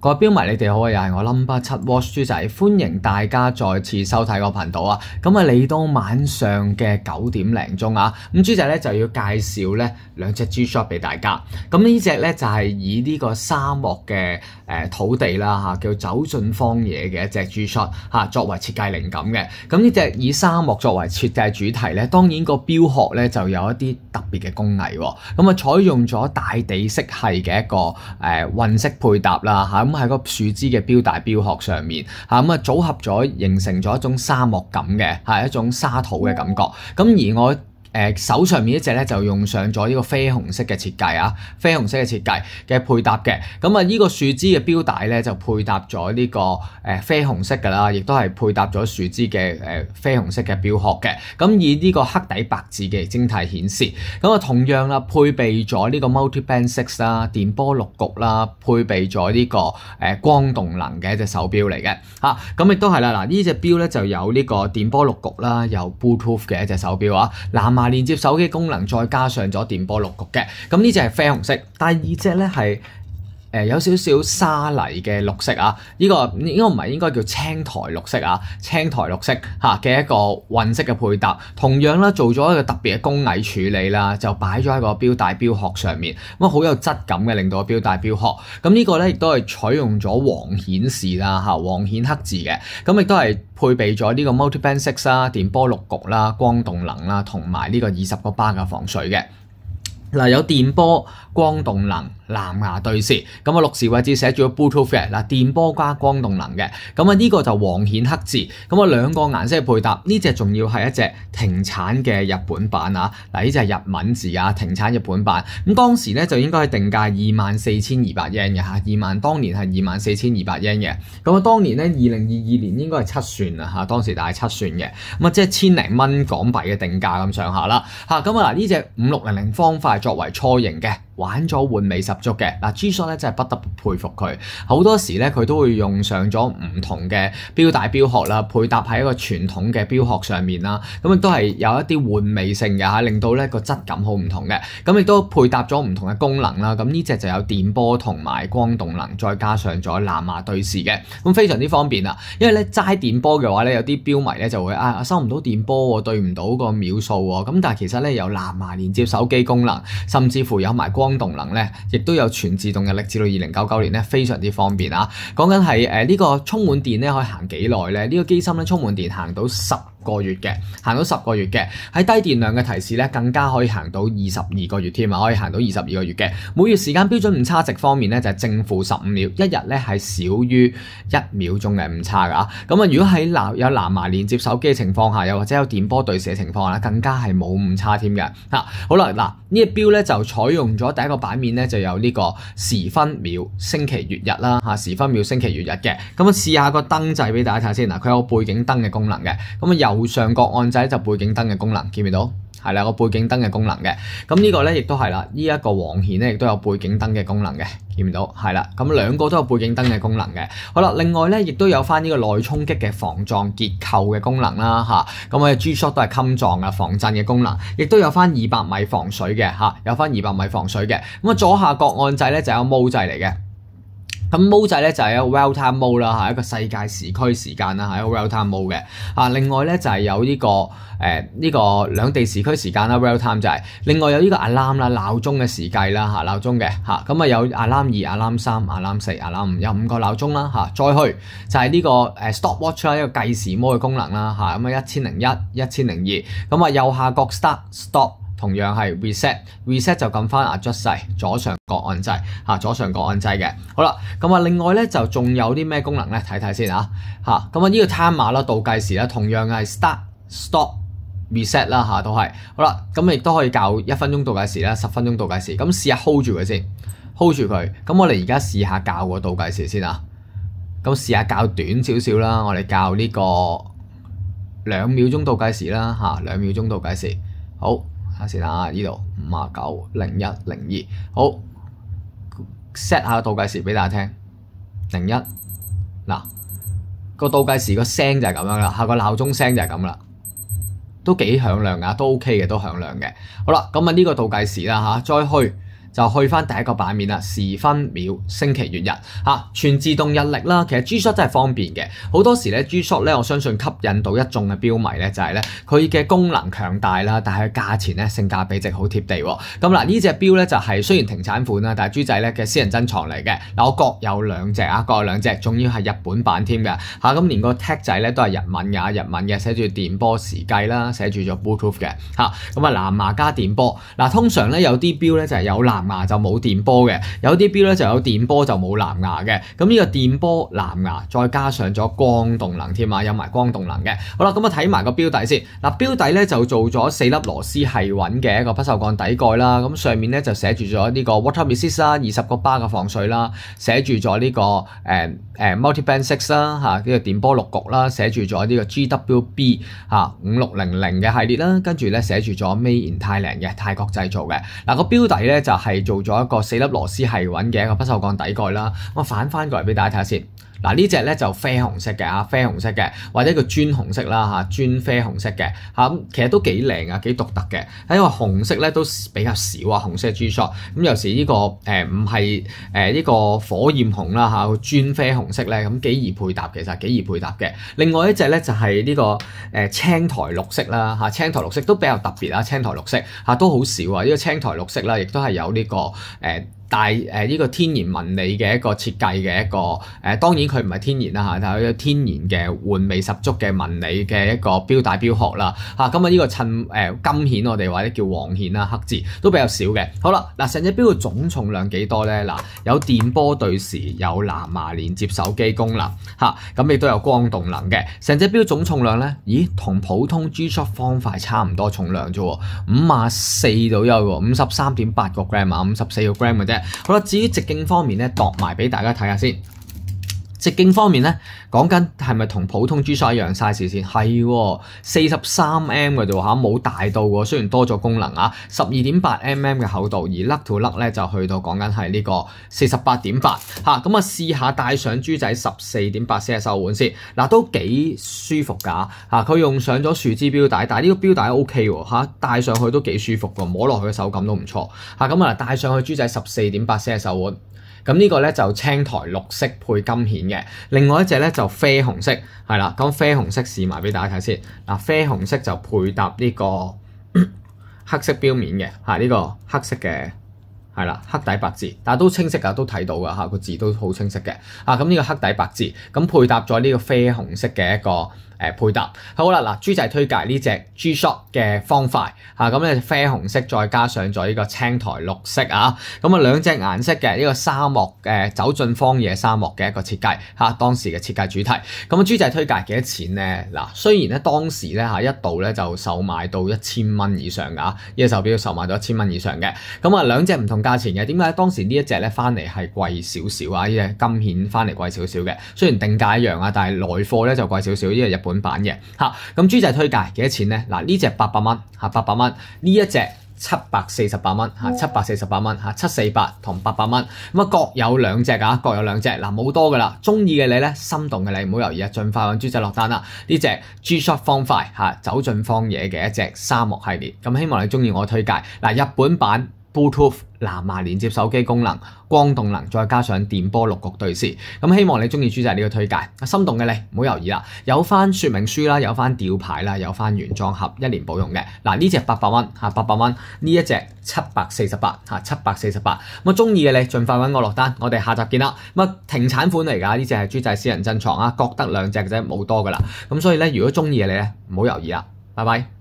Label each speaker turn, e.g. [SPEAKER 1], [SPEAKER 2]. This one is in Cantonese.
[SPEAKER 1] 各位標迷，你哋好啊！又係我 Number 7 Watch 豬仔，歡迎大家再次收睇個頻道啊！咁啊嚟到晚上嘅9點零鐘啊，咁豬仔咧就要介紹咧兩隻 G-Shock 俾大家。咁呢隻咧就係以呢個沙漠嘅土地啦嚇，叫走進荒野嘅一隻 G-Shock 嚇，作為設計靈感嘅。咁呢隻以沙漠作為設計主題咧，當然個標殼咧就有一啲特別嘅工藝喎。咁啊採用咗大地色系嘅一個混色配搭啦嚇，咁喺個樹枝嘅標帶標殼上面嚇，咁啊組合咗形成咗一種沙漠感嘅，係一種沙土嘅感覺。咁而我手上面一隻咧就用上咗呢個啡紅色嘅設計啊，啡紅色嘅設計嘅配搭嘅。咁啊呢個樹枝嘅標帶咧就配搭咗呢個啡紅色㗎啦，亦都係配搭咗樹枝嘅啡紅色嘅標殼嘅。咁以呢個黑底白字嘅晶體顯示。咁啊同樣啦，配備咗呢個 Multi-Band 6啦，電波6局啦，配備咗呢個光動能嘅一隻手錶嚟嘅嚇。咁亦都係啦，嗱呢隻錶咧就有呢個電波6局啦，有 Bluetooth 嘅一隻手錶啊，藍牙連接手機功能，再加上咗電波6局嘅。咁呢隻係啡紅色，第二隻咧係有少少沙泥嘅綠色啊！呢個應該唔係，應該叫青苔綠色啊，青苔綠色嚇嘅一個混色嘅配搭，同樣啦做咗一個特別嘅工藝處理啦，就擺咗喺個錶帶錶殼上面，咁好有質感嘅，令到個錶帶錶殼。咁呢個咧亦都係採用咗黃顯示啦嚇，黃顯黑字嘅，咁亦都係配備咗呢個 Multi-Band 6啦、電波6局啦、光動能啦，同埋呢個20個巴嘅防水嘅。嗱，有電波、光動能、藍牙對視，咁啊6時位置寫住咗 Bluetooth 嘅，嗱電波加光動能嘅，咁啊呢個就黃顯黑字，咁啊兩個顏色嘅配搭，呢隻仲要係一隻停產嘅日本版啊，嗱呢隻係日文字啊，停產日本版，咁當時咧就應該係定價24,200 yen 嘅嚇，當年係24,200 yen 嘅，咁啊當年咧2022年應該係7算啊嚇，當時大概7算嘅，咁啊即係千零蚊港幣嘅定價咁上下啦嚇，咁啊嗱呢隻5600方塊作為初型嘅。玩咗玩味十足嘅嗱 ，G-Shock 咧真係不得不佩服佢。好多時咧佢都會用上咗唔同嘅錶帶錶殼啦，配搭喺一個傳統嘅錶殼上面啦，咁亦都係有一啲玩味性嘅嚇，令到咧個質感好唔同嘅。咁亦都配搭咗唔同嘅功能啦。咁呢隻就有電波同埋光動能，再加上咗藍牙對視嘅，咁非常之方便啦。因為咧齋電波嘅話咧，有啲錶迷咧就會收唔到電波喎，對唔到個秒數喎。咁但係其實咧有藍牙連接手機功能，甚至乎有埋光動能咧，亦都有全自動日曆，至到2099年咧，非常之方便啊！講緊係呢個充滿電咧，可以行幾耐咧？呢個機芯咧充滿電行到10個月嘅，行到10個月嘅。喺低電量嘅提示咧，更加可以行到22個月添啊！可以行到22個月嘅。每月時間標準誤差值方面咧，就係正負15秒，一日咧係少於1秒鐘嘅誤差㗎。咁啊，如果喺有藍牙連接手機嘅情況下，又或者有電波對射嘅情況下，更加係冇誤差添嘅。好啦，嗱呢隻錶咧就採用咗第一個版面咧就有呢個時分秒星期月日啦嚇，時分秒星期月日嘅。咁啊試下個燈掣俾大家睇先嗱，佢有背景燈嘅功能嘅。咁啊右上角按掣就背景燈嘅功能，見唔見到？係啦，個背景燈嘅功能嘅。咁呢個咧亦都係啦，呢一個黃顯咧亦都有背景燈嘅功能嘅，見唔到？係啦，咁兩個都有背景燈嘅功能嘅。好啦，另外咧亦都有翻呢個內衝擊嘅防撞結構嘅功能啦嚇。咁我哋 G-Shock 都係襟撞啊，防震嘅功能，亦都有翻200米防水嘅嚇，有翻200米防水嘅。咁啊左下角按掣咧就有 Mode 掣嚟嘅。咁 Mode 掣咧就係一個 Real Time Mode 啦，係一個世界時區時間啦，係一個 Real Time Mode 嘅。另外咧就係有呢個兩地時區時間啦 ，Real Time 就係。另外有呢個 Alarm 啦，鬧鐘嘅時計啦鬧鐘嘅咁啊有 Alarm 2、Alarm 3、Alarm 4、Alarm 5，有5個鬧鐘啦再去就係呢個Stopwatch 啦，一個計時模嘅功能啦咁啊1001、1002，咁啊右下角 Start、Stop。同樣係 reset 就撳翻 adjust 掣，左上角按掣左上角按掣嘅。好啦，咁啊另外咧就仲有啲咩功能咧？睇睇先咁啊呢個 timer 啦，倒計時啦，同樣係 start、stop、reset 啦都係。好啦，咁亦都可以校1分鐘倒計時啦，10分鐘倒計時。咁試下 hold 住佢先 ，hold 住佢。咁我哋而家試下校個倒計時先啊。咁試下校短少少啦，我哋校呢個2秒鐘倒計時啦2秒鐘倒計時。好。睇下先啊，呢度59、01、02，好 set 下倒計時俾大家聽。01嗱個倒計時個聲就係咁樣啦，個鬧鐘聲就係咁啦，都幾響亮㗎，都 OK 嘅，都響亮嘅。好啦，咁啊呢個倒計時啦再去就去翻第一個版面啦，時分秒、星期月日全自動日曆啦。其實 G-Shock 真係方便嘅，好多時咧 G-Shock 咧，我相信吸引到一眾嘅標迷咧，就係咧佢嘅功能強大啦，但係價錢咧性價比值好貼地喎。咁嗱呢隻錶咧就係雖然停產款啦，但係豬仔咧嘅私人珍藏嚟嘅。嗱我各有兩隻各有兩隻，仲要係日本版添嘅咁連個 tag 仔咧都係日文嘅，寫住電波時計啦，寫住咗 Bluetooth 嘅咁藍牙加電波。嗱通常咧有啲錶咧就係有藍牙就冇電波嘅，有啲錶咧就有電波就冇藍牙嘅。咁呢個電波藍牙再加上咗光動能添有埋光動能嘅。好啦，咁我睇埋個錶底先。嗱錶底咧就做咗4粒螺絲係穩嘅一個不鏽鋼底蓋啦。咁上面咧就寫住咗呢個 water resist 啦，20個巴嘅防水啦，寫住咗呢個multiband 6啦呢個電波6局啦，寫住咗呢個 GWB 5600嘅系列啦，跟住咧寫住咗 Made in Thailand 嘅泰國製造嘅。嗱個錶底咧就係做咗一個4粒螺絲係穩嘅一個不鏽鋼底蓋啦。我反翻過嚟俾大家睇下先。嗱呢隻咧就啡紅色嘅啡紅色嘅，或者叫磚紅色啦磚啡紅色嘅咁其實都幾靚幾獨特嘅。因為紅色咧都比較少紅色 G-Shock 咁有時呢個唔係呢個火焰紅啦磚啡紅色咧咁幾易配搭，其實幾易配搭嘅。另外一隻咧就係呢個青苔綠色啦青苔綠色都比較特別青苔綠色都好少呢個青苔綠色啦，亦都係有呢個但係呢個天然紋理嘅一個設計嘅一個當然佢唔係天然啦但係有天然嘅玩味十足嘅紋理嘅一個錶帶錶殼啦咁呢個襯金顯我哋或者叫黃顯啦，黑字都比較少嘅。好啦，嗱成隻錶嘅總重量幾多咧？嗱有電波對時，有藍牙連接手機功能咁亦都有光動能嘅。成隻錶總重量咧，咦同普通 G-Shock 方塊差唔多重量啫喎，54左右喎，53.8個 gram 54個 gram 嘅啫。好啦，至於直徑方面咧，度埋俾大家睇下先。直徑方面咧，講緊係咪同普通 G-Shock 一樣 size 先？係43mm 嘅啫喎冇大到喎，雖然多咗功能12.8mm 嘅厚度，而甩到甩咧就去到講緊係呢個48.8咁試下戴上豬仔14.8cm手腕先，嗱都幾舒服㗎佢用上咗樹枝錶帶，但係呢個錶帶 OK 喎戴上去都幾舒服喎，摸落去嘅手感都唔錯戴上去豬仔14.8cm手腕。咁呢個咧就青苔綠色配金顯嘅，另外一隻咧就啡紅色，係啦。咁啡紅色試埋俾大家睇先。嗱，啡紅色就配搭呢個黑色錶面嘅，呢個黑色嘅係啦，黑底白字，但係都清晰㗎，都睇到㗎個字都好清晰嘅。咁呢個黑底白字，咁配搭咗呢個啡紅色嘅一個配搭。好啦，嗱豬仔推介呢隻 G-Shock 嘅方塊咁咧啡紅色再加上咗呢個青苔綠色咁兩隻顏色嘅呢個沙漠走進荒野沙漠嘅一個設計當時嘅設計主題。咁豬仔推介幾多錢咧？嗱雖然咧當時咧一度咧就售賣到1000蚊以上㗎呢隻手錶售賣到1000蚊以上嘅。咁兩隻唔同價錢嘅，點解當時呢一隻咧翻嚟係貴少少呢隻金顯翻嚟貴少少嘅，雖然定價一樣但係來貨咧就貴少少，呢個日本版嘅咁豬仔推介幾多錢咧？嗱呢隻800蚊800蚊，呢一隻748蚊748蚊748同800蚊各有兩隻各有兩隻冇多噶啦。中意嘅你咧，心動嘅你唔好猶豫盡快揾豬仔落單啦。呢隻 G-Shock 方塊走進荒野嘅一隻沙漠系列，咁希望你中意我推介日本版 Bluetooth 藍牙連接手機功能、光動能，再加上電波6局對視，咁希望你中意豬仔呢個推介。心動嘅你唔好猶豫啦，有翻說明書啦，有翻吊牌啦，有翻原裝盒，1年保用嘅。呢隻800蚊800蚊，呢一隻748748。咁中意嘅你盡快揾我落單，我哋下集見啦。停產款嚟㗎，呢隻係豬仔私人珍藏各得兩隻嘅啫，冇多㗎啦。咁所以咧，如果中意嘅你咧，唔好猶豫啦，拜拜。